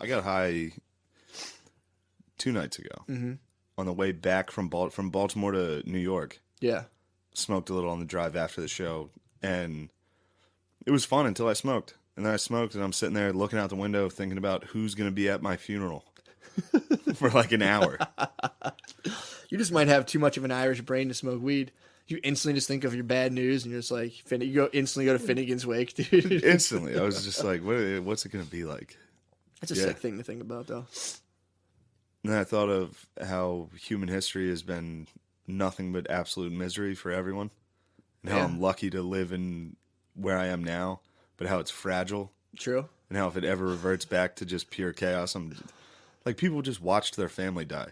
I got high 2 nights ago on the way back from Baltimore to New York. Yeah. Smoked a little on the drive after the show, and it was fun until I smoked. And then I smoked, and I'm sitting there looking out the window thinking about who's going to be at my funeral for like an hour. You just might have too much of an Irish brain to smoke weed. You instantly just think of your bad news, and you're just like, instantly go to Finnegan's Wake, dude. Instantly. I was just like, what's it going to be like? That's a sick thing to think about, though. And then I thought of how human history has been nothing but absolute misery for everyone. And how I'm lucky to live in where I am now, but how it's fragile. True. And how if it ever reverts back to just pure chaos, like people just watched their family die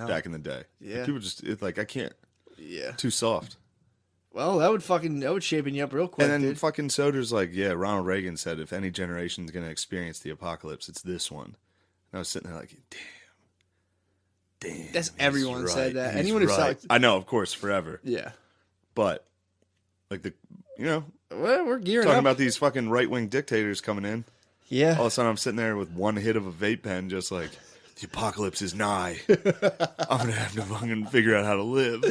back in the day. Yeah. Like, people just, I can't. Yeah. Too soft. Well, that would shaping you up real quick, And then dude. fucking Soder's like, yeah, Ronald Reagan said if any generation's going to experience the apocalypse, it's this one. And I was sitting there like, damn. That's everyone said that. He's Anyone who saw I know, of course, forever. Yeah. But, like well, we're gearing talking up. about these fucking right-wing dictators coming in. Yeah. All of a sudden I'm sitting there with one hit of a vape pen just like, the apocalypse is nigh. I'm going to have to fucking figure out how to live.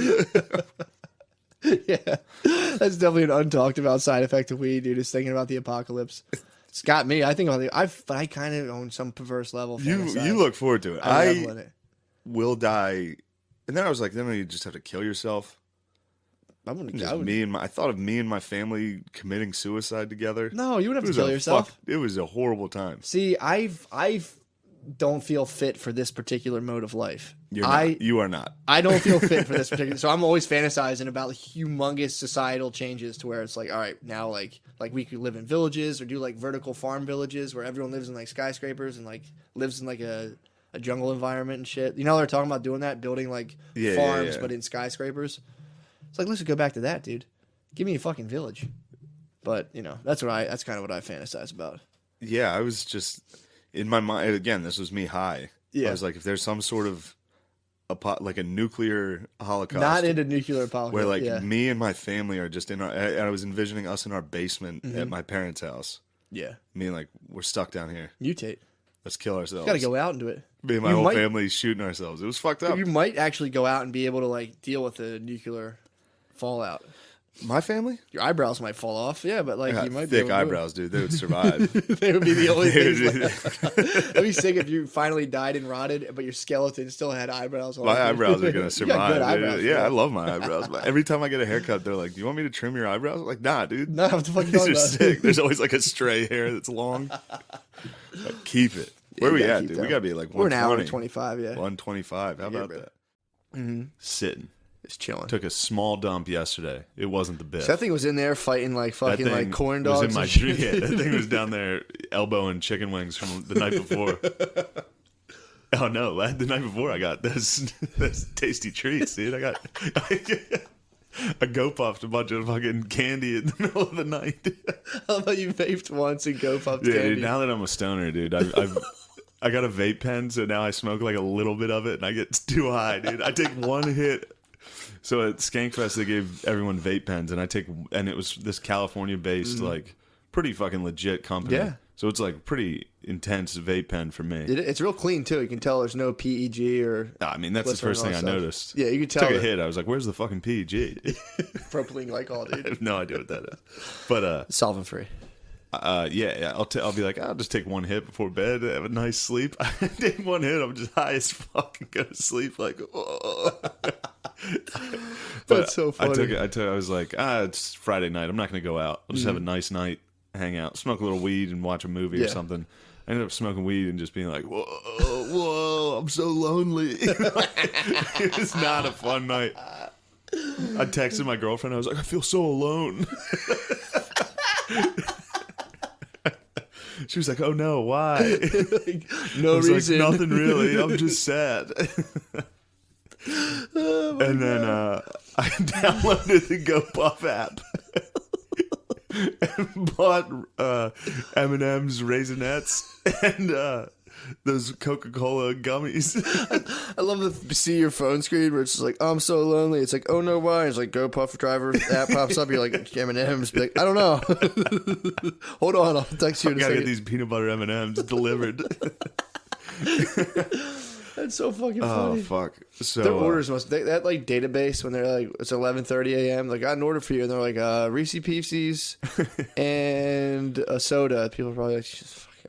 Yeah. That's definitely an untalked about side effect of weed, dude, is thinking about the apocalypse. It's got me. I think about but I kind of on some perverse level. You look forward to it. I will die. And then I was like, then you just have to kill yourself. I thought of me and my family committing suicide together. No, you wouldn't have to kill yourself. It was a horrible time. See, I don't feel fit for this particular mode of life. You are not. I don't feel fit for this particular. So I'm always fantasizing about humongous societal changes to where it's like, all right, now like we could live in villages or do like vertical farm villages where everyone lives in like skyscrapers and like lives in like a jungle environment and shit. You know, they're talking about doing that, building like farms, but in skyscrapers. It's like, let's go back to that, dude. Give me a fucking village. But that's kind of what I fantasize about. Yeah, I was just in my mind again. This was me high. Yeah, I was like, if there's some sort of like a nuclear holocaust, not into nuclear apocalypse, where like me and my family are just in I was envisioning us in our basement at my parents' house. Yeah, me like we're stuck down here. Mutate. Let's kill ourselves. Got to go out and do it. Me and my whole family shooting ourselves. It was fucked up. You might actually go out and be able to like deal with the nuclear fallout. My family? Your eyebrows might fall off, yeah, but like you might thick be eyebrows, dude. They would survive. They would be the only things. That'd be sick if you finally died and rotted, but your skeleton still had eyebrows on. My eyebrows are gonna survive. Good eyebrows, yeah, I love my eyebrows. Every time I get a haircut, they're like, "Do you want me to trim your eyebrows?" I'm like, nah, dude. No, what the fuck These are sick. There's always like a stray hair that's long. Like, keep it. Where are we at, dude? We gotta be like 120. We're an hour and 25, yeah. 125. How about that? Mm-hmm. Sitting. Just chilling. Took a small dump yesterday. It wasn't the best. So that thing was in there fighting like fucking like corn dogs. Was in my dream. Yeah, that thing was down there elbowing chicken wings from the night before. Oh no! The night before I got those tasty treats, dude. I go puffed a bunch of fucking candy in the middle of the night. How about you vaped once and go puffed candy? Dude, now that I'm a stoner, dude, I got a vape pen, so now I smoke like a little bit of it, and I get too high, dude. I take one hit. So at Skankfest, they gave everyone vape pens, and it was this California-based, like, pretty fucking legit company. Yeah. So it's like pretty intense vape pen for me. It's real clean too. You can tell there's no PEG or. I mean, that's the first thing I noticed. Yeah, you can tell. Took a hit. I was like, "Where's the fucking PEG?" Propylene glycol, dude. I have no idea what that is. But solvent free. Yeah. I'll be like, I'll just take one hit before bed, have a nice sleep. I take one hit, I'm just high as fuck and go to sleep like, oh. That's so funny. I was like, it's Friday night. I'm not going to go out. I'll just have a nice night, hang out, smoke a little weed and watch a movie or something. I ended up smoking weed and just being like, whoa, I'm so lonely. It was not a fun night. I texted my girlfriend. I was like, I feel so alone. She was like, oh no, why? No reason. Like, nothing really. I'm just sad. And then I downloaded the GoPuff app and bought M&M's Raisinets and those Coca-Cola gummies. I love to see your phone screen where it's just like, oh, I'm so lonely. It's like, oh no, why? It's like GoPuff driver app pops up. You're like M&M's. Be like, I don't know. Hold on, I'll text you in a second. Gotta get these peanut butter M&M's delivered. That's so fucking Oh funny. fuck! So Their orders that like database when they're like it's 11:30 a.m. Like, got an order for you, and they're like Reese Pieces and a soda. People are probably like,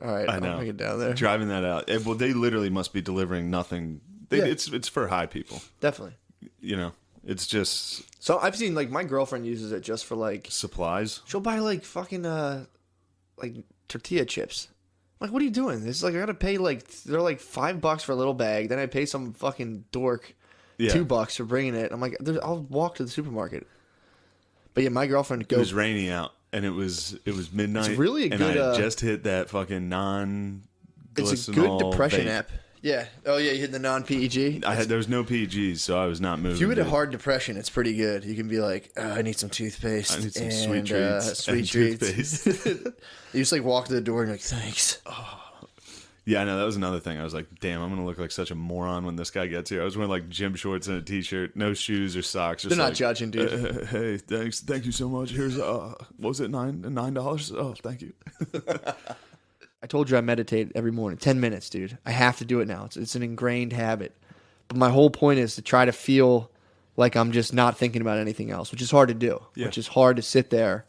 all right, I know. I'll make it down there. Driving that out. Well, they literally must be delivering nothing. It's for high people. Definitely. You know, it's just So I've seen like my girlfriend uses it just for like supplies. she'll buy like fucking like tortilla chips. I'm like, what are you doing? It's like I gotta pay like they're like $5 for a little bag. Then I pay some fucking dork $2 for bringing it. I'm like, I'll walk to the supermarket. But yeah, my girlfriend goes. It was rainy out, and it was midnight. It's really a and good. I had just hit that fucking It's a good depression vape. app. Yeah. Oh yeah, you hit the non-PEG. There was no PEGs, so I was not moving. If you hit a hard depression, it's pretty good. You can be like, I need some toothpaste. I need some and, sweet treats. Sweet and treats. toothpaste. You just like walk to the door and you're like, thanks. Yeah, I know. That was another thing. I was like, damn, I'm going to look like such a moron when this guy gets here. I was wearing like gym shorts and a t-shirt, no shoes or socks. Just They're not like, judging, dude. Hey, thanks. Thank you so much. Here's, what was it, $9? Oh, thank you. I told you I meditate every morning. 10 minutes, dude. I have to do it now. It's an ingrained habit. But my whole point is to try to feel like I'm just not thinking about anything else, which is hard to do. Yeah. Which is hard to sit there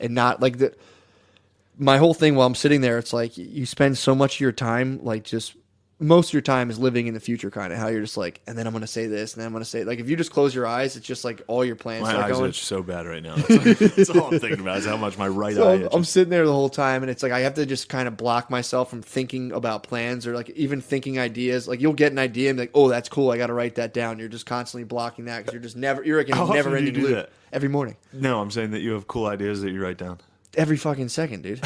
and not like the. My whole thing while I'm sitting there, it's like you spend so much of your time, like just most of your time is living in the future, kind of how you're just like, and then I'm going to say this, and then I'm going to say, like, if you just close your eyes, it's just like all your plans My start eyes going. itch so bad right now. That's all I'm thinking about is how much my right eye itches. I'm sitting there the whole time, and it's like I have to just kind of block myself from thinking about plans or like even thinking ideas. Like you'll get an idea and be like, oh, that's cool. I got to write that down. You're just constantly blocking that because you're like in How a often never do you ending do loop. that? Every morning. No, I'm saying that you have cool ideas that you write down. Every fucking second, dude.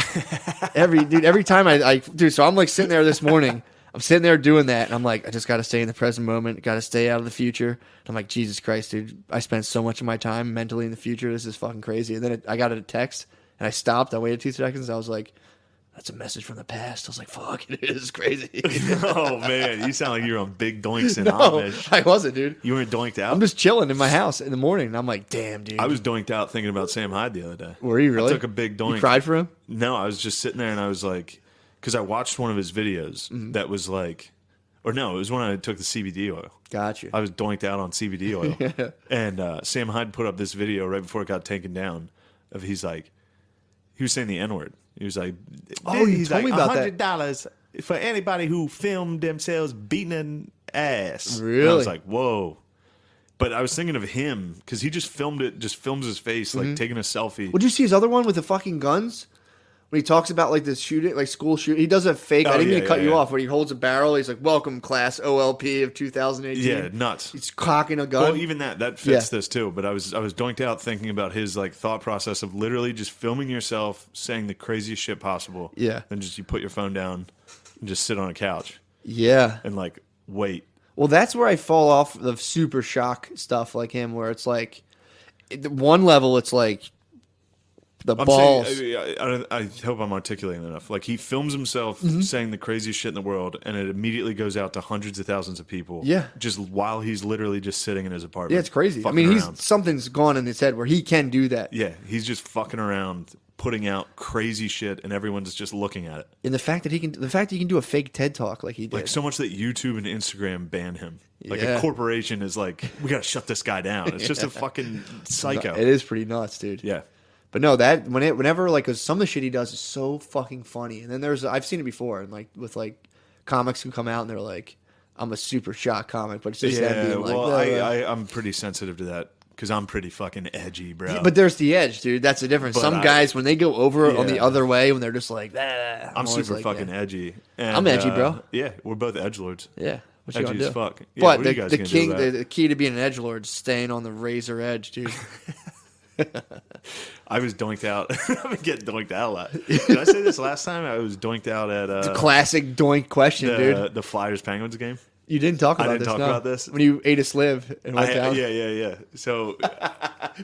Every time dude, so I'm like sitting there this morning. I'm sitting there doing that, and I'm like, I just got to stay in the present moment. Got to stay out of the future. And I'm like, Jesus Christ, dude. I spent so much of my time mentally in the future. This is fucking crazy. And then I got a text, and I stopped. I waited 2 seconds. I was like, that's a message from the past. I was like, fuck, it is crazy. Oh, man. You sound like you're on big doinks in No, Amish. I wasn't, dude. You weren't doinked out? I'm just chilling in my house in the morning, and I'm like, damn, dude. I was doinked out thinking about Sam Hyde the other day. Were you really? I took a big doink. You cried for him? No, I was just sitting there, and I was like, because I watched one of his videos that was like, or no, it was when I took the CBD oil. Got you. I was doinked out on CBD oil. And Sam Hyde put up this video right before it got taken down of he was saying the N-word. He was like, Oh, you he's told like, me about that. $100 for anybody who filmed themselves beating an ass. Really? And I was like, whoa. But I was thinking of him because he just films his face, like taking a selfie. Would you see his other one with the fucking guns? When he talks about like the shooting, like school shooting, he does a fake. I didn't mean to cut you off. When he holds a barrel, he's like, "Welcome, class OLP of 2018." Yeah, nuts. He's cocking a gun. Well, even that fits this too. But I was doinked out thinking about his like thought process of literally just filming yourself saying the craziest shit possible. Yeah. Then just you put your phone down and just sit on a couch Yeah. and like wait. Well, that's where I fall off the super shock stuff like him, where it's like, at one level, it's like the balls. I hope I'm articulating enough. Like he films himself saying the craziest shit in the world, and it immediately goes out to hundreds of thousands of people. Yeah. just while he's literally just sitting in his apartment. Yeah, it's crazy. I fucking mean, around. something's gone in his head where he can do that. Yeah, he's just fucking around, putting out crazy shit, and everyone's just looking at it. And the fact that he can do a fake TED talk like he did. Like so much that YouTube and Instagram ban him. Like Yeah. a corporation is like, we gotta shut this guy down. It's just a fucking psycho. It is pretty nuts, dude. Yeah. But no, that whenever like 'cause some of the shit he does is so fucking funny. And then I've seen it before, and like with like comics who come out and they're like, I'm a super shock comic, but it's just them being like, well, I'm pretty sensitive to that because I'm pretty fucking edgy, bro. But there's the edge, dude. That's the difference. Some guys when they go over on the Yeah. other way, when they're just like, I'm always super like, fucking yeah. edgy. And, I'm edgy, bro. Yeah, we're both edgelords. Yeah. What you Edgy gonna do? as fuck. Yeah, But what are you guys the gonna do king, about it? the key to being an edgelord is staying on the razor edge, dude. I was doinked out. I've been getting doinked out a lot. Did I say this last time? I was doinked out at Classic doink question, dude. the Flyers Penguins game. You didn't talk about didn't this. talk no. about this? When you ate a sliv and went down. Yeah. So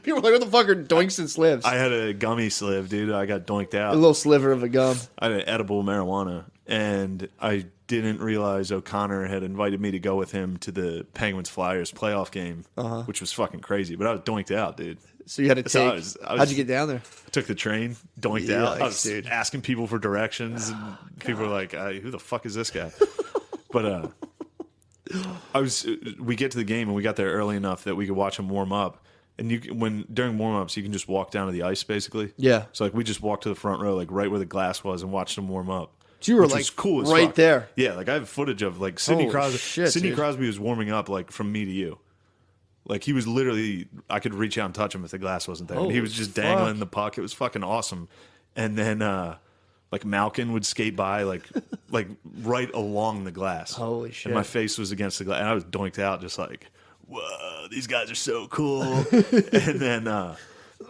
People were like, what the fuck are doinks and slivs? I had a gummy sliv, dude. I got doinked out. A little sliver of a gum. I had an edible marijuana, and I didn't realize O'Connor had invited me to go with him to the Penguins Flyers playoff game, which was fucking crazy. But I was doinked out, dude. So you had to take. So How'd you get down there? I took the train, doinked out. I was dude. asking people for directions, and people were like, "Who the fuck is this guy?" But we get to the game and we got there early enough that we could watch them warm up. And during warm-ups, you can just walk down to the ice, basically. Yeah. So, like, we just walked to the front row, like, right where the glass was and watched them warm up. So you were, which like, was cool as right fuck. there. Yeah, like, I have footage of, like, Sidney Holy Crosby. shit, Sidney dude. Crosby was warming up, like, from me to you. Like, he was literally, I could reach out and touch him if the glass wasn't there. And he was just dangling the puck. It was fucking awesome. And then, like, Malkin would skate by, like right along the glass. Holy shit. And my face was against the glass. And I was doinked out, just like, whoa, these guys are so cool. And then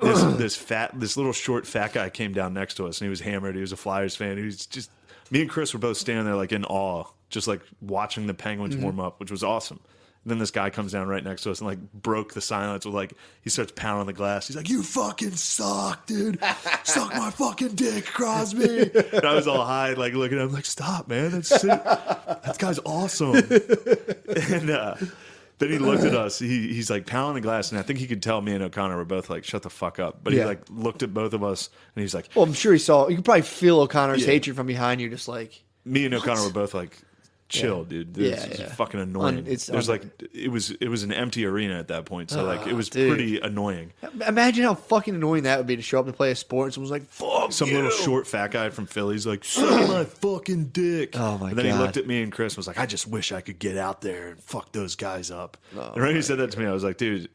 this little short fat guy came down next to us, and he was hammered. He was a Flyers fan. He was just, me and Chris were both standing there like in awe, just like watching the Penguins warm up, which was awesome. And then this guy comes down right next to us and like broke the silence with like, he starts pounding the glass. He's like, "You fucking suck, dude. Suck my fucking dick, Crosby." And I was all high, like looking at him like, "Stop, man. That guy's awesome." And then he looked at us. He's like pounding the glass, and I think he could tell me and O'Connor were both like, "Shut the fuck up." But he like looked at both of us, and he's like, Well, I'm sure he saw. You could probably feel O'Connor's hatred from behind you, just like. Me and O'Connor were both like, "Chill, dude. This is fucking annoying." It was an empty arena at that point, so like it was pretty annoying. Imagine how fucking annoying that would be to show up and play a sport, and someone's like, "Fuck Some you." little short fat guy from Philly's like, "Suck my fucking dick." Oh my And then he God. looked at me and Chris and was like, "I just wish I could get out there and fuck those guys up." And when he said that to me, I was like, "Dude,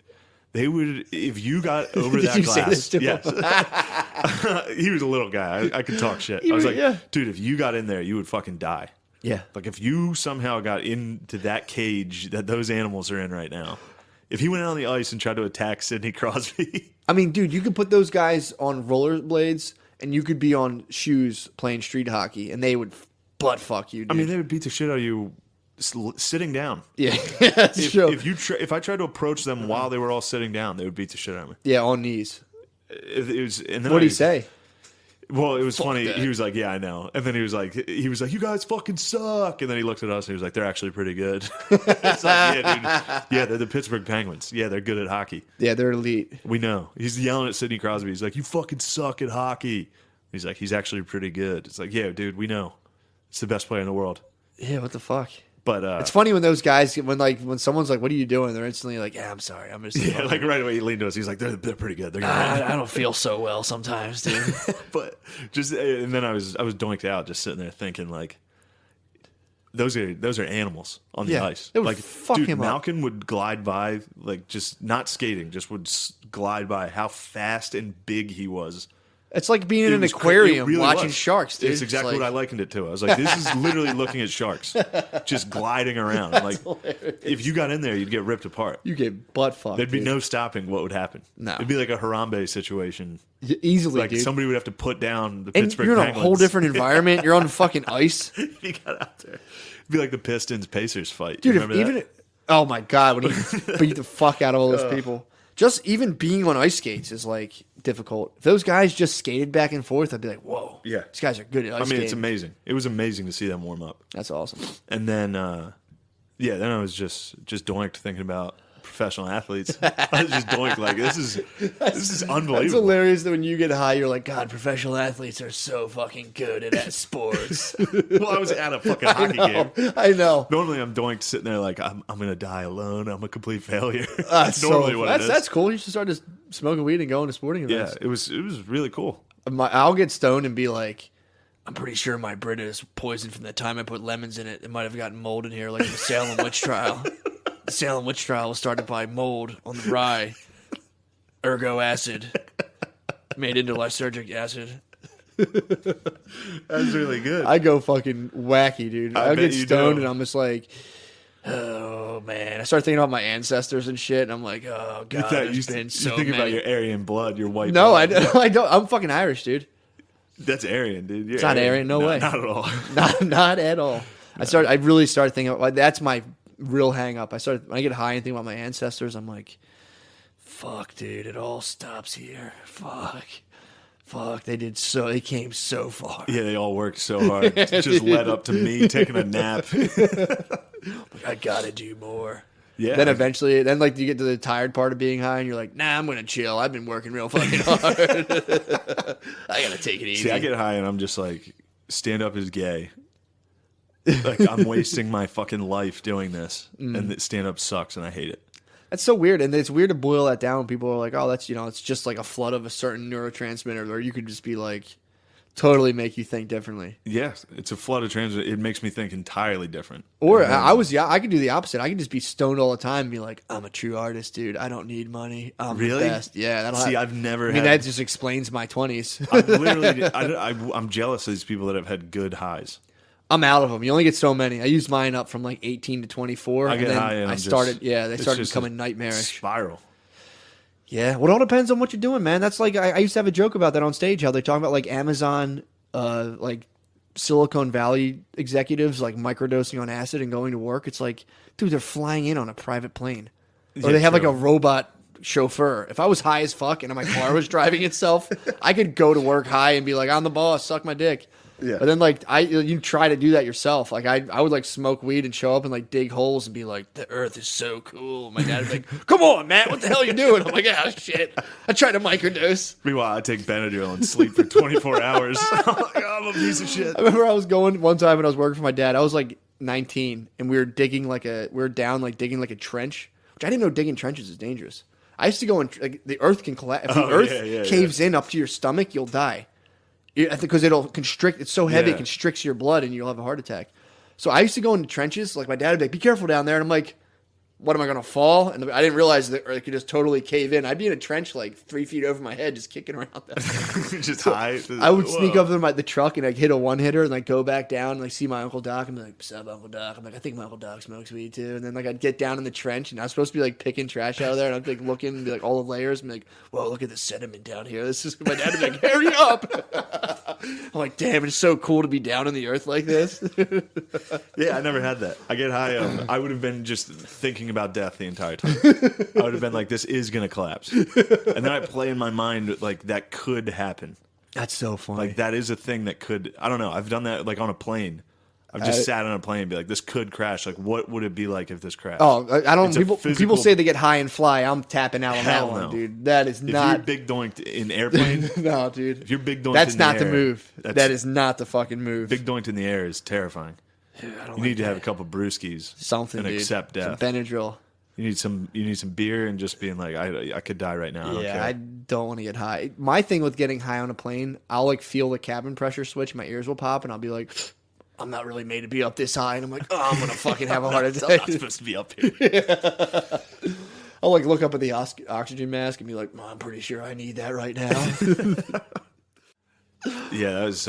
they would, if you got over Did that you glass." say this to him? Yes. He was a little guy. I could talk shit. I was like, "Dude, if you got in there, you would fucking die." Yeah. Like, if you somehow got into that cage that those animals are in right now, if he went out on the ice and tried to attack Sidney Crosby. I mean, dude, you could put those guys on rollerblades, and you could be on shoes playing street hockey, and they would butt fuck you, dude. I mean, they would beat the shit out of you sitting down. Yeah, that's true. If I tried to approach them while they were all sitting down, they would beat the shit out of me. Yeah, on knees. And then What did he say? Well, it was funny. that. He was like, "Yeah, I know." And then he was like, "You guys fucking suck." And then he looked at us and he was like, "They're actually pretty good." It's like, "Yeah, dude. Yeah, they're the Pittsburgh Penguins. Yeah, they're good at hockey. Yeah, they're elite. We know." He's yelling at Sidney Crosby. He's like, "You fucking suck at hockey." He's like, "He's actually pretty good." It's like, "Yeah, dude, we know. It's the best player in the world." Yeah, what the fuck? But It's funny when those guys, when someone's like, "What are you doing?" They're instantly like, "Yeah, I'm sorry, I'm just." yeah, like right away he leaned to us. He's like, "They're pretty good. They're gonna win." I don't feel so well sometimes, dude. But and then I was doinked out just sitting there thinking like, those are animals on the ice. it would Like, fuck dude, him up. Malkin would glide by, like, just not skating, just would glide by. How fast and big he was. It's like being in It an was aquarium it really watching was. sharks, dude. It's exactly like, what I likened it to. I was like, this is literally looking at sharks, just gliding around. Like, if you got in there, you'd get ripped apart. You get butt fucked. There'd be dude. no stopping what would happen. No. It'd be like a Harambe situation. Easily, Like, dude. somebody would have to put down the And Pittsburgh you're in a Penguins. whole different environment. You're on fucking ice, If you got out there. It'd be like the Pistons Pacers fight. dude. You If remember even, that? oh my god, when he beat the fuck out of all those people. Just even being on ice skates is like difficult. If those guys just skated back and forth, I'd be like, whoa, Yeah. these guys are good at ice I mean, skating. it's amazing. It was amazing to see them warm up. That's awesome. And then, then I was just doinked thinking about professional athletes. I was just doinked like, this is unbelievable. It's hilarious that when you get high, you're like, God, professional athletes are so fucking good at that sports. Well, I was at a fucking hockey game. I know. Normally, I'm doinked sitting there like, I'm going to die alone. I'm a complete failure. That's normally what it is. That's cool. You should start just smoking weed and going to sporting Yeah, events. it was really cool. I'll get stoned and be like, I'm pretty sure my Brita is poisoned from the time I put lemons in it. It might have gotten mold in here, like the Salem witch trial. The Salem witch trial was started by mold on the rye, ergo acid, made into lysergic acid. That's really good. I go fucking wacky, dude. I I'll bet get you stoned do. and I'm just like, oh man. I start thinking about my ancestors and shit, and I'm like, oh god, there's been so you think many. about your Aryan blood, your white No, blood. I don't. I'm fucking Irish, dude. That's Aryan, dude. You're It's not Aryan, no way. Not at all. Not at all. I really started thinking about, that's my real hang up. When I get high and think about my ancestors, I'm like, fuck, dude, it all stops here. Fuck, they came so far. Yeah, they all worked so hard. It just led up to me taking a nap. I gotta do more. Yeah. Then eventually, like you get to the tired part of being high, and you're like, nah, I'm gonna chill. I've been working real fucking hard. I gotta take it easy. See, I get high and I'm just like, stand up is gay. Like, I'm wasting my fucking life doing this, and stand-up sucks, and I hate it. That's so weird, and it's weird to boil that down. People are like, "Oh, that's it's just like a flood of a certain neurotransmitter," or you could just be like, totally make you think differently. Yes, it's a flood of transit. It makes me think entirely different. Or I could do the opposite. I could just be stoned all the time and be like, "I'm a true artist, dude. I don't need money. I'm Really? the best." Yeah, I've never. I mean, that just explains my 20s. I'm jealous of these people that have had good highs. I'm out of them. You only get so many. I used mine up from like 18 to 24. I get and then high and I I'm started. just- Yeah, they it's started just becoming a nightmarish. Spiral. Yeah, well, it all depends on what you're doing, man. That's like I used to have a joke about that on stage. How they talk about like Amazon, like Silicon Valley executives like microdosing on acid and going to work. It's like, dude, they're flying in on a private plane, or they have like a robot chauffeur. If I was high as fuck and my car was driving itself, I could go to work high and be like, "I'm the boss, suck my dick." Yeah. But then like you try to do that yourself. Like I would like smoke weed and show up and like dig holes and be like, "The earth is so cool." My dad would be like, "Come on, Matt, what the hell are you doing?" I'm like, "Ah, shit." I tried to microdose. Meanwhile, I take Benadryl and sleep for 24 hours. I'm like, "Oh, I'm a piece of shit." I remember I was going one time when I was working for my dad. I was like 19 and we were digging digging like a trench, which I didn't know digging trenches is dangerous. I used to go in like the earth can collapse. If the earth caves in up to your stomach, you'll die. Because it'll constrict. It's so heavy, it constricts your blood, and you'll have a heart attack. So I used to go into trenches. Like my dad would be like, "Be careful down there," and I'm like, "What am I gonna fall?" And I didn't realize that it could just totally cave in. I'd be in a trench like 3 feet over my head, just kicking around. Just high. I would sneak up to the truck and like hit a one hitter and like go back down and like see my Uncle Doc and be like, "What's up, Uncle Doc?" I'm like, "I think my Uncle Doc smokes weed too." And then like I'd get down in the trench and I was supposed to be like picking trash out of there and I'd be like looking and be like all the layers and be like, "Whoa, look at the sediment down here." This is my dad would be like, "Hurry up!" I'm like, "Damn, it's so cool to be down in the earth like this." Yeah, I never had that. I get high. I would have been just thinking about death the entire time. I would have been like, "This is gonna collapse," and then I play in my mind like that could happen. That's so funny. Like that is a thing that could. I don't know. I've done that like on a plane. I've just sat on a plane and be like, "This could crash." Like, what would it be like if this crashed? Oh, I don't. It's People say they get high and fly. I'm tapping out on that Hell one, no. dude. That is If not. you're big doinked in airplane, No, dude. if you're big doinked That's in not the the air, move. that's- That is not the fucking move. big doinked in the air is terrifying. Dude, I don't You need to have a couple brewskis, something, and dude. accept Some death. Benadryl. You need some beer and just being like, I could die right now. I don't Yeah, care. I don't want to get high. My thing with getting high on a plane, I'll like feel the cabin pressure switch. My ears will pop, and I'll be like, "I'm not really made to be up this high." And I'm like, "Oh, I'm gonna fucking have a heart I'm attack." not supposed to be up here. I'll like look up at the oxygen mask and be like, "I'm pretty sure I need that right now." Yeah, that was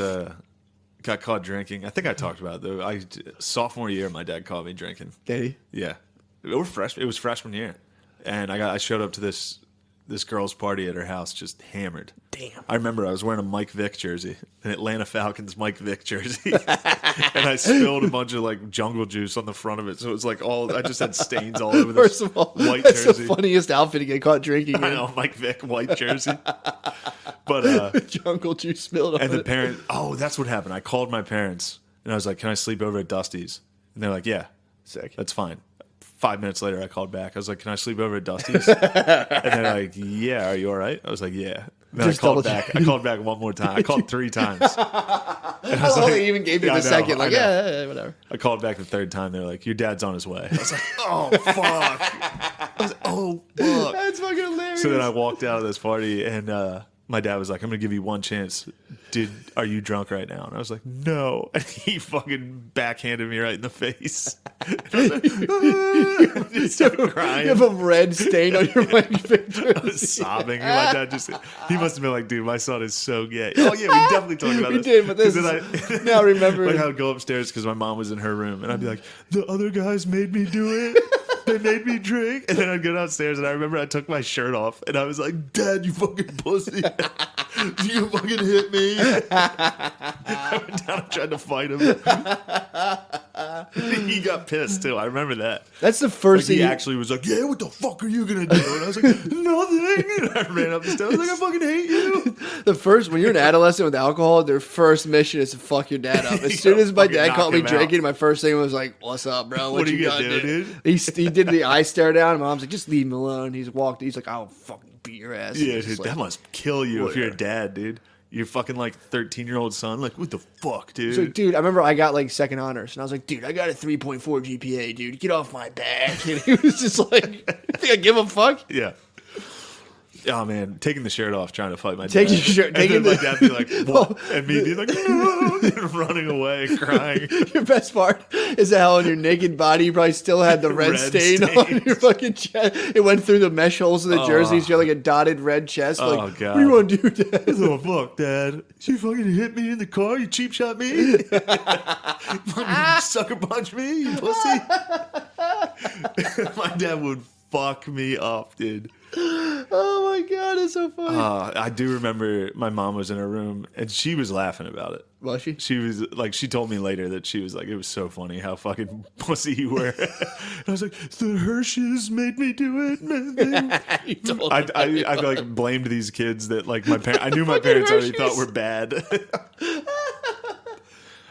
got caught drinking. I think I talked about it though. Sophomore year, my dad caught me drinking. Did he? Yeah, it was freshman year, and I showed up to this girl's party at her house just hammered. Damn. I remember I was wearing a Mike Vick jersey, an Atlanta Falcons Mike Vick jersey, and I spilled a bunch of like jungle juice on the front of it, so it was like I just had stains all over this First of all, white that's jersey. the funniest outfit to get caught drinking I in. know, Mike Vick white jersey, but Jungle juice spilled on and the it. parent. Oh, that's what happened. I called my parents and I was like, "Can I sleep over at Dusty's?" And they're like, "Yeah, Sick. that's fine." 5 minutes later, I called back. I was like, "Can I sleep over at Dusty's?" And they're like, "Yeah, are you all right?" I was like, "Yeah." And then Just I called double back. I called back one more time. I called 3 times. I love they even gave you Yeah, I the know, second. Like, I know. yeah, whatever. I called back the 3rd time. They're like, "Your dad's on his way." I was like, "Oh fuck!" I was like, "Oh fuck!" That's fucking hilarious. So then I walked out of this party, and my dad was like, "I'm gonna give you one chance. Are you drunk right now?" And I was like, "No." And he fucking backhanded me right in the face. And I was like, I just started crying. You have a red stain on your Mike Vick I was jersey. sobbing. And my dad he must have been like, "Dude, my son is so gay." Oh yeah, we definitely talked about We this. did, but this 'Cause then now remember. like I would go upstairs because my mom was in her room, and I'd be like, "The other guys made me do it. They made me drink." And then I'd go downstairs, and I remember I took my shirt off, and I was like, "Dad, you fucking pussy! You fucking hit me!" I went down and tried to fight him. He got pissed too. I remember that. That's the Like, first he thing. actually was like, "Yeah, what the fuck are you gonna do?" And I was like, "Nothing." And I ran up the stairs. I was like, "I fucking hate you." The first, when you're an adolescent with alcohol, their first mission is to fuck your dad up. As soon as my fucking dad knock caught me him out. drinking, my first thing was like, "What's up, bro? What are you done, gonna do, dude? He did the eye stare down. My mom's like, "Just leave him alone." He's like, "I'll fucking beat your ass." Yeah, It's dude, just like, that must kill you if you're a whatever. dad, dude. your fucking like 13-year-old son. Like, what the fuck, dude? So, dude, I remember I got like second honors, and I was like, dude, I got a 3.4 GPA, dude. Get off my back. And he was just like, you think I give a fuck? Yeah. Oh man, taking the shirt off, trying to fight my Taking dad. your shirt, and then my the- dad be like, "What?" And me be like, "No," and running away, crying. Your best part is that how on your naked body you probably still had the red stain on your fucking chest. It went through the mesh holes of the jerseys. You had like a dotted red chest. Like, Oh, God. what do you want to do, Dad? Oh fuck, Dad! You fucking hit me in the car. You cheap shot me. Fucking sucker punch me, you pussy. My dad would fuck me up, dude. Oh my god, it's so funny. I do remember my mom was in her room and she was laughing about it. Was she? She was like, she told me later that she was like, it was so funny how fucking pussy you were. And I was like, the Hershes made me do it. You told I me. like blamed these kids that like my parents. I knew my Fucking parents already Hersheys. thought were bad.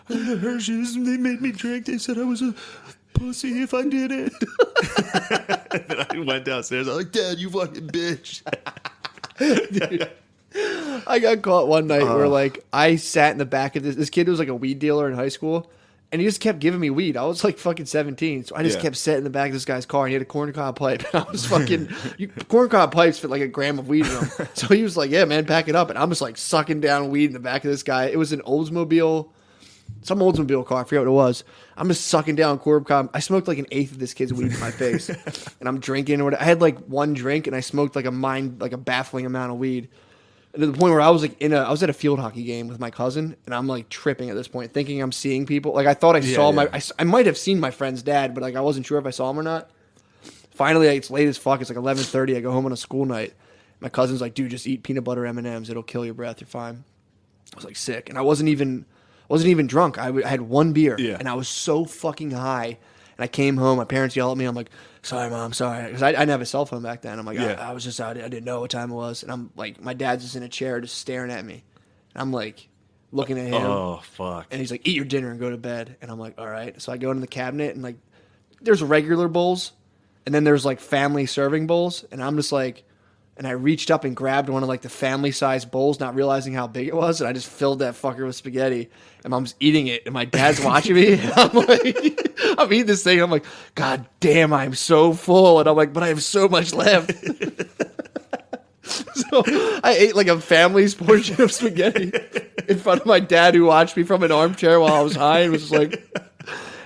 The Hershes, they made me drink. They said I was a pussy if I did it. And then I went downstairs. I was like, Dad, you fucking bitch. Dude, I got caught one night where like I sat in the back of this kid was like a weed dealer in high school, and he just kept giving me weed. I was like fucking 17, so I just Yeah. kept sitting in the back of this guy's car, and he had a corncob pipe, and I was fucking corncob pipes fit like a gram of weed in them. So he was like, "Yeah, man, pack it up," and I'm just like sucking down weed in the back of this guy. It was an Oldsmobile. Some Oldsmobile car, I forget what it was. I'm just sucking down corncob. I smoked like an eighth of this kid's weed in my face, and I'm drinking or whatever. I had like one drink, and I smoked like a baffling amount of weed. And to the point where I was like I was at a field hockey game with my cousin, and I'm like tripping at this point, thinking I'm seeing people. Like I thought I saw I might have seen my friend's dad, but like I wasn't sure if I saw him or not. Finally, like, it's late as fuck. It's like 11:30. I go home on a school night. My cousin's like, "Dude, just eat peanut butter M&Ms. It'll kill your breath. You're fine." I was like sick, and I wasn't even drunk. I had one beer, and I was so fucking high. And I came home. My parents yelled at me. I'm like, "Sorry, Mom, sorry," because I didn't have a cell phone back then. I'm like, I was just out. I didn't know what time it was. And I'm like, my dad's just in a chair, just staring at me. And I'm like, looking at him. Oh fuck! And he's like, "Eat your dinner and go to bed." And I'm like, "All right." So I go into the cabinet, and like, there's regular bowls, and then there's like family serving bowls, and I'm just like. And I reached up and grabbed one of like the family size bowls, not realizing how big it was, and I just filled that fucker with spaghetti. And Mom's eating it, and my dad's watching me. And I'm like, I'm eating this thing. And I'm like, God damn, I'm so full. And I'm like, but I have so much left. So I ate like a family's portion of spaghetti in front of my dad, who watched me from an armchair while I was high, and was just like.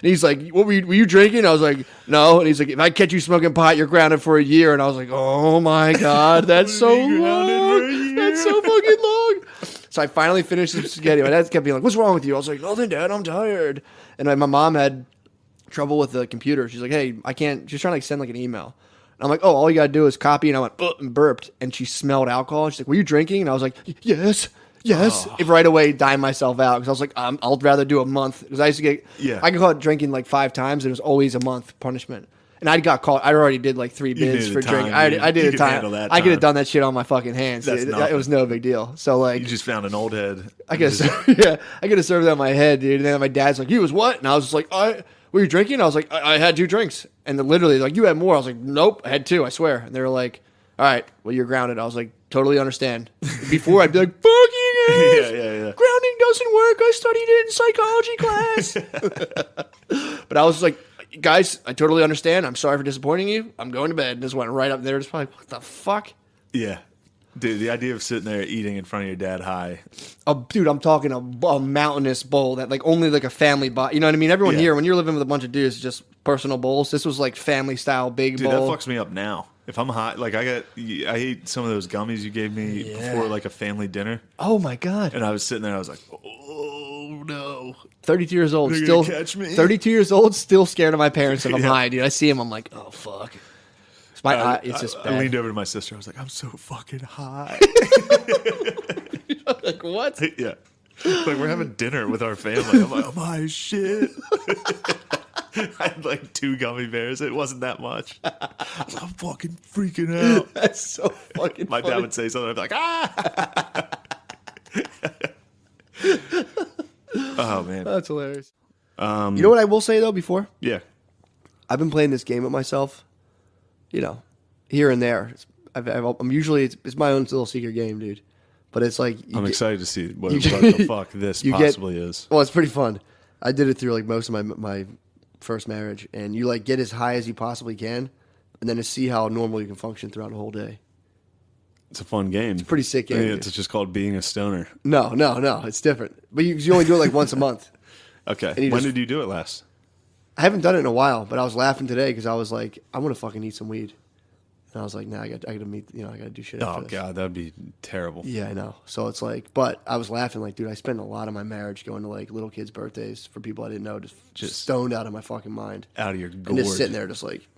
And he's like, "What were you drinking?" I was like, "No." And he's like, "If I catch you smoking pot, you're grounded for a year." And I was like, "Oh my god, that's so long. That's so fucking long." So I finally finished the spaghetti. My dad kept being like, "What's wrong with you?" I was like, "Nothing, Dad. I'm tired." And my mom had trouble with the computer. She's like, "Hey, I can't." She's trying to like send like an email. And I'm like, "Oh, all you gotta do is copy." And I went and burped, and she smelled alcohol. She's like, "Were you drinking?" And I was like, "Yes." Yes, right away, dime myself out because I was like, I'll rather do a month because I used to get, I got caught drinking like 5 times. And it was always a month punishment, and I got caught. I already did like 3 bids for drinking. I did a time. I could have done that shit on my fucking hands. It was no big deal. So like, You just found an old head. I guess yeah, I could have served that on my head, dude. And then my dad's like, "You was what?" And I was just like, "Were you drinking?" I was like, I had 2 drinks, and then literally like, "You had more." I was like, "Nope, I had 2. I swear." And they were like, "All right, well you're grounded." I was like, "Totally understand." Before I'd be like, "Fuck you guys." Yeah. Grounding doesn't work. I studied it in psychology class. But I was like, "Guys, I totally understand. I'm sorry for disappointing you. I'm going to bed." And just went right up there. Just probably, what the fuck? Yeah. Dude, the idea of sitting there eating in front of your dad high. Dude, I'm talking a mountainous bowl that like only like a family bought. You know what I mean? Everyone here, when you're living with a bunch of dudes, it's just personal bowls. This was like family style big bowl. Dude, that fucks me up now. If I'm high, like I ate some of those gummies you gave me before like a family dinner. Oh my god! And I was sitting there, I was like, oh no. 32 years old, They're still gonna catch me. 32 years old, still scared of my parents if I'm high, dude. I see him, I'm like, oh fuck. It's my eye, it's just bad. I leaned over to my sister. I was like, I'm so fucking high. Like what? Yeah. Like we're having dinner with our family. I'm like, I'm high as shit. I had like 2 gummy bears. It wasn't that much. I'm fucking freaking out. That's so fucking My funny. dad would say something. I'd be like, ah. Oh man. That's hilarious. You know what I will say though? Before Yeah. I've been playing this game with myself. You know, here and there. I'm usually it's my own little secret game, dude. But it's like I'm excited to see what you the fuck this possibly is. Well, it's pretty fun. I did it through like most of my first marriage, and you like get as high as you possibly can, and then to see how normal you can function throughout the whole day. It's a fun game. It's a pretty sick game. It's just called being a stoner. No, it's different. But you only do it like once a month. Okay. When did you do it last? I haven't done it in a while, but I was laughing today because I was like, I want to fucking eat some weed. And I was like, nah, I got to meet, I got to do shit. Oh, God, that'd be terrible. Yeah, I know. So it's like, but I was laughing like, dude, I spent a lot of my marriage going to like little kids' birthdays for people I didn't know, just stoned out of my fucking mind. Out of your gourd. And just sitting there just like,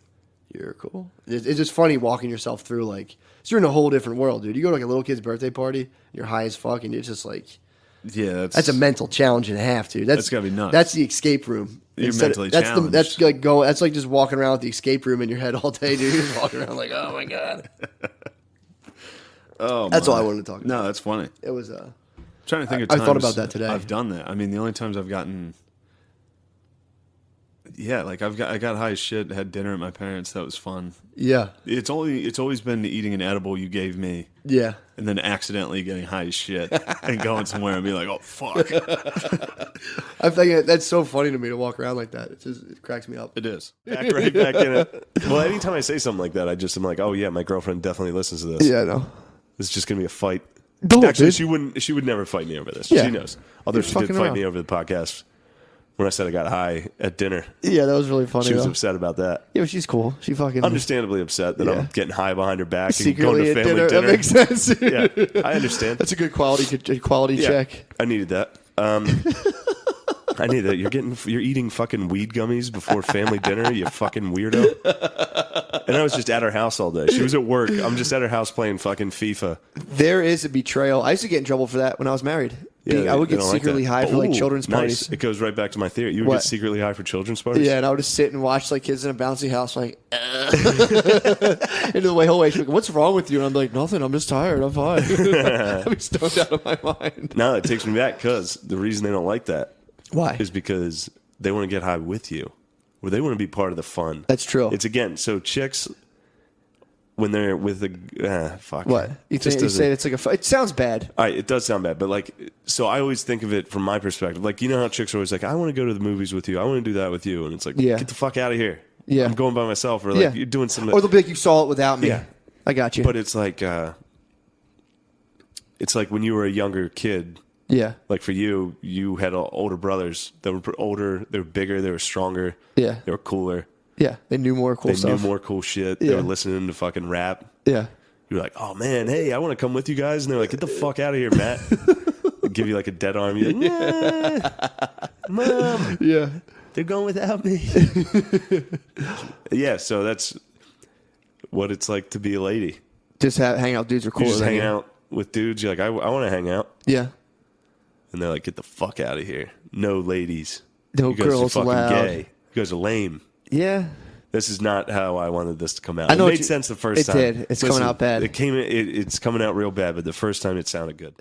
you're cool. It's just funny walking yourself through like, so you're in a whole different world, dude. You go to like a little kid's birthday party, you're high as fuck, and you're just like, yeah, that's a mental challenge and a half, dude. That's gotta be nuts. That's the escape room. You're mentally challenged. That's like that's like just walking around with the escape room in your head all day, dude. You're just walking around like, oh my God. That's all I wanted to talk about. No, that's funny. It was I'm trying to think of I times thought about that today. I've done that. I mean, the only times I've gotten, yeah, like I got high as shit, had dinner at my parents. That was fun. Yeah. It's always been eating an edible you gave me. Yeah. And then accidentally getting high as shit and going somewhere and be like, oh fuck. I think that's so funny to me to walk around like that. It cracks me up. It is. Right back in it. Well, anytime I say something like that, I'm like, oh yeah, my girlfriend definitely listens to this. Yeah, I know. It's just gonna be a fight. No, actually, dude. she would never fight me over this. Yeah. She knows. Although she did fucking fight around. me over the podcast when I said I got high at dinner. Yeah, that was really funny. She was though. upset about that. Yeah, but she's cool. She fucking Understandably upset that I'm getting high behind her back secretly and at going to family dinner. dinner. That makes sense. Yeah, I understand. That's a good quality Yeah, check. I needed that. I need that. You're eating fucking weed gummies before family dinner, you fucking weirdo. And I was just at her house all day. She was at work. I'm just at her house playing fucking FIFA. There is a betrayal. I used to get in trouble for that when I was married. Yeah, I would they get don't like secretly that. high for like Ooh, children's nice. parties. It goes right back to my theory. You would What? get secretly high for children's parties? Yeah, and I would just sit and watch like kids in a bouncy house, like, into the whole way. She's like, "What's wrong with you?" And I'm like, "Nothing. I'm just tired. I'm fine." I'm stoned out of my mind. No, it takes me back because the reason they don't like that Why? is because they want to get high with you, or they want to be part of the fun. That's true. It's again, so chicks when they're with the fuck. What you say? It's like it sounds bad. All right, it does sound bad, but like, so I always think of it from my perspective. Like, you know how chicks are always like, I want to go to the movies with you. I want to do that with you. And it's like, Yeah. get the fuck out of here. Yeah. I'm going by myself. Or like, you're doing something. Or they'll be like, you saw it without me. Yeah. I got you. But it's like when you were a younger kid. Yeah. Like for you, you had older brothers that were older. They were bigger. They were stronger. Yeah. They were cooler. Yeah. They knew more cool They stuff. knew more cool shit. They Yeah. were listening to fucking rap. Yeah. You were like, oh man, hey, I want to come with you guys. And they're like, get the fuck out of here, Matt. Give you like a dead arm. You're like, nah, Mom, Yeah. they're going without me. Yeah, so that's what it's like to be a lady. Just hang out. Dudes are You cooler just than hang you. out with dudes. You're like, I want to hang out. Yeah. And they're like, get the fuck out of here. No ladies. No You guys are girls fucking allowed. gay. You guys are lame. Yeah. This is not how I wanted this to come out. I know it made sense the first it time. did. It's coming out bad. It's coming out real bad, but the first time it sounded good.